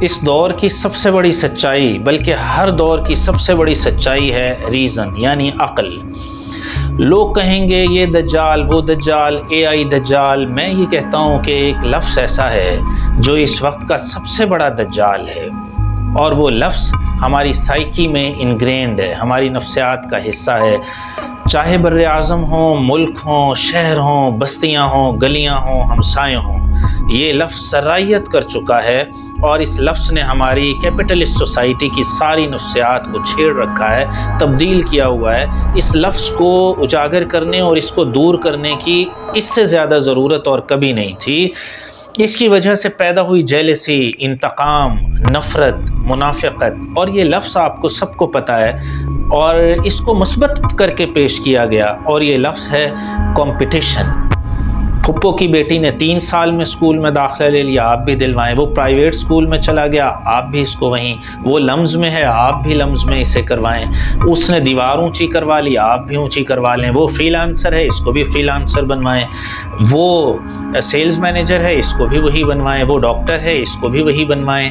اس دور کی سب سے بڑی سچائی، بلکہ ہر دور کی سب سے بڑی سچائی ہے ریزن، یعنی عقل۔ لوگ کہیں گے یہ دجال، وہ دجال، اے آئی دجال۔ میں یہ کہتا ہوں کہ ایک لفظ ایسا ہے جو اس وقت کا سب سے بڑا دجال ہے، اور وہ لفظ ہماری سائیکی میں انگرینڈ ہے، ہماری نفسیات کا حصہ ہے۔ چاہے بر اعظم ہوں، ملک ہوں، شہر ہوں، بستیاں ہوں، گلیاں ہوں، ہمسائے ہوں، یہ لفظ سرائیت کر چکا ہے، اور اس لفظ نے ہماری کیپٹلسٹ سوسائٹی کی ساری نفسیات کو چھیڑ رکھا ہے، تبدیل کیا ہوا ہے۔ اس لفظ کو اجاگر کرنے اور اس کو دور کرنے کی اس سے زیادہ ضرورت اور کبھی نہیں تھی۔ اس کی وجہ سے پیدا ہوئی جیلسی، انتقام، نفرت، منافقت، اور یہ لفظ آپ کو سب کو پتہ ہے، اور اس کو مثبت کر کے پیش کیا گیا، اور یہ لفظ ہے کمپٹیشن۔ پھپھو کی بیٹی نے 3 سال میں اسکول میں داخلہ لے لیا، آپ بھی دلوائیں۔ وہ پرائیویٹ اسکول میں چلا گیا، آپ بھی اس کو وہیں۔ وہ لمز میں ہے، آپ بھی لمز میں اسے کروائیں۔ اس نے دیوار اونچی کروا لی، آپ بھی اونچی کروا لیں۔ وہ فری لانسر ہے، اس کو بھی فری لانسر بنوائیں۔ وہ سیلز مینیجر ہے، اس کو بھی وہی بنوائیں۔ وہ ڈاکٹر ہے، اس کو بھی وہی بنوائیں۔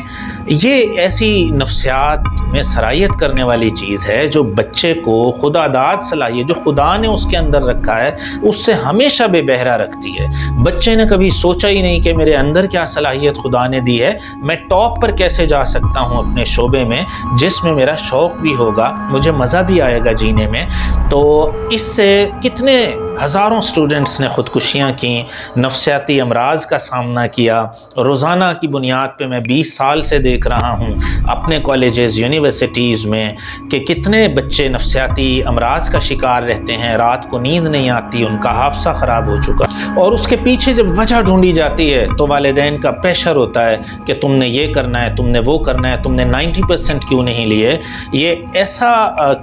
یہ ایسی نفسیات میں سرایت کرنے والی چیز ہے جو بچے کو خدا داد صلاحیت جو خدا نے اس کے اندر رکھا ہے اس سے ہمیشہ بے بہرا رکھتی ہے۔ بچے نے کبھی سوچا ہی نہیں کہ میرے اندر کیا صلاحیت خدا نے دی ہے، میں ٹاپ پر کیسے جا سکتا ہوں اپنے شعبے میں جس میں میرا شوق بھی ہوگا، مجھے مزہ بھی آئے گا جینے میں۔ تو اس سے کتنے ہزاروں سٹوڈنٹس نے خودکشیاں کیں، نفسیاتی امراض کا سامنا کیا۔ روزانہ کی بنیاد پہ میں 20 سال سے دیکھ رہا ہوں اپنے کالجز، یونیورسٹیز میں کہ کتنے بچے نفسیاتی امراض کا شکار رہتے ہیں، رات کو نیند نہیں آتی، ان کا حافظہ خراب ہو چکا، اور اس کے پیچھے جب وجہ ڈھونڈی جاتی ہے تو والدین کا پریشر ہوتا ہے کہ تم نے یہ کرنا ہے، تم نے وہ کرنا ہے، تم نے 90% کیوں نہیں لیے۔ یہ ایسا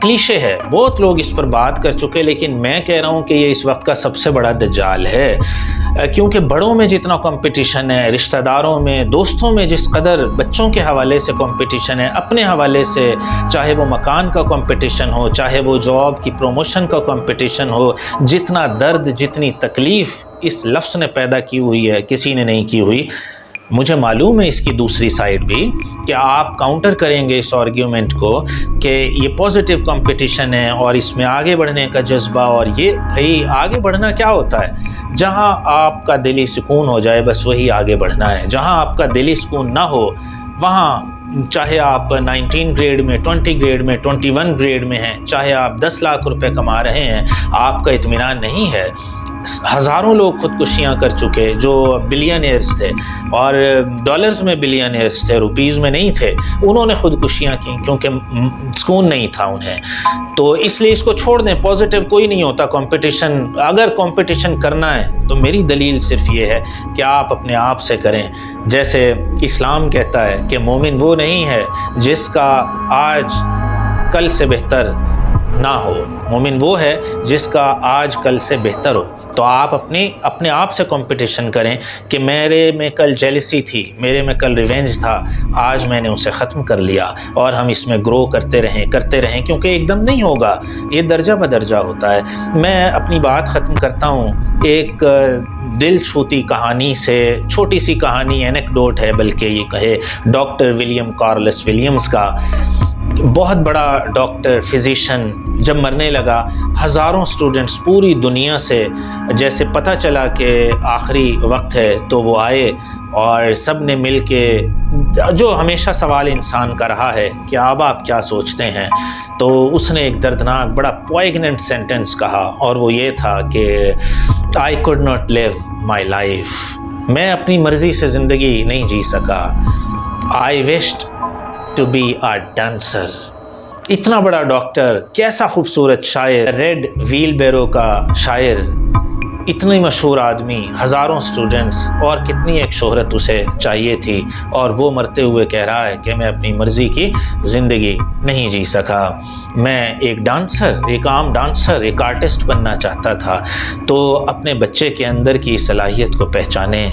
کلیشے ہے، بہت لوگ اس پر بات کر چکے، لیکن میں کہہ رہا ہوں کہ یہ اس وقت کا سب سے بڑا دجال ہے، کیونکہ بڑوں میں جتنا کمپٹیشن ہے، رشتہ داروں میں، دوستوں میں جس قدر بچوں کے حوالے سے کمپٹیشن ہے، اپنے حوالے سے، چاہے وہ مکان کا کمپٹیشن ہو، چاہے وہ جاب کی پروموشن کا کمپٹیشن ہو، جتنا درد، جتنی تکلیف اس لفظ نے پیدا کی ہوئی ہے کسی نے نہیں کی ہوئی۔ مجھے معلوم ہے اس کی دوسری سائڈ بھی کہ آپ کاؤنٹر کریں گے اس آرگیومنٹ کو کہ یہ پازیٹیو کمپٹیشن ہے اور اس میں آگے بڑھنے کا جذبہ، اور یہ بھئی آگے بڑھنا کیا ہوتا ہے؟ جہاں آپ کا دلی سکون ہو جائے بس وہی آگے بڑھنا ہے۔ جہاں آپ کا دلی سکون نہ ہو وہاں چاہے آپ 19 گریڈ میں، 20 گریڈ میں، 21 گریڈ میں ہیں، چاہے آپ 10 لاکھ روپے کما رہے ہیں، آپ کا اطمینان نہیں ہے۔ ہزاروں لوگ خودکشیاں کر چکے جو بلینئرز تھے، اور ڈالرز میں بلینئرز تھے، روپیز میں نہیں تھے، انہوں نے خودکشیاں کی کیونکہ سکون نہیں تھا انہیں۔ تو اس لیے اس کو چھوڑ دیں، پازیٹیو کوئی نہیں ہوتا کمپٹیشن۔ اگر کمپٹیشن کرنا ہے تو میری دلیل صرف یہ ہے کہ آپ اپنے آپ سے کریں۔ جیسے اسلام کہتا ہے کہ مومن وہ نہیں ہے جس کا آج کل سے بہتر نہ ہو، مومن وہ ہے جس کا آج کل سے بہتر ہو۔ تو آپ اپنے آپ سے کمپٹیشن کریں کہ میرے میں کل جیلسی تھی، میرے میں کل ریونج تھا، آج میں نے اسے ختم کر لیا، اور ہم اس میں گرو کرتے رہیں کیونکہ ایک دم نہیں ہوگا، یہ درجہ بدرجہ ہوتا ہے۔ میں اپنی بات ختم کرتا ہوں ایک دل چھوتی کہانی سے، چھوٹی سی کہانی، اینیکڈوٹ ہے بلکہ یہ کہے، ڈاکٹر ولیم کارلس ولیمز کا۔ بہت بڑا ڈاکٹر، فزیشین، جب مرنے لگا، ہزاروں سٹوڈنٹس پوری دنیا سے جیسے پتہ چلا کہ آخری وقت ہے تو وہ آئے، اور سب نے مل کے، جو ہمیشہ سوال انسان کا رہا ہے کہ اب آپ کیا سوچتے ہیں، تو اس نے ایک دردناک بڑا پوائگننٹ سینٹنس کہا، اور وہ یہ تھا کہ I could not live my life، میں اپنی مرضی سے زندگی نہیں جی سکا، I wished to be a dancer۔ اتنا بڑا ڈاکٹر، کیسا خوبصورت شاعر، ریڈ ویل بیرو کا شاعر، اتنی مشہور آدمی، ہزاروں سٹوڈنٹس، اور کتنی ایک شہرت اسے چاہیے تھی، اور وہ مرتے ہوئے کہہ رہا ہے کہ میں اپنی مرضی کی زندگی نہیں جی سکا، میں ایک ڈانسر، ایک عام ڈانسر، ایک آرٹسٹ بننا چاہتا تھا۔ تو اپنے بچے کے اندر کی صلاحیت کو پہچانیں،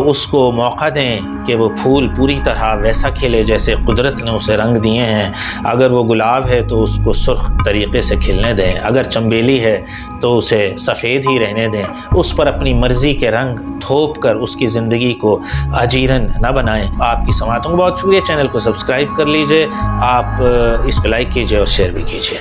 اس کو موقع دیں کہ وہ پھول پوری طرح ویسا کھلے جیسے قدرت نے اسے رنگ دیے ہیں۔ اگر وہ گلاب ہے تو اس کو سرخ طریقے سے کھلنے دیں، اگر چنبیلی ہے تو اسے سفید ہی رہنے رہنے دیں، اس پر اپنی مرضی کے رنگ تھوپ کر اس کی زندگی کو اجیرن نہ بنائیں۔ آپ کی سماعتوں کا بہت شکریہ، چینل کو سبسکرائب کر لیجئے، آپ اس کو لائک کیجئے اور شیئر بھی کیجئے۔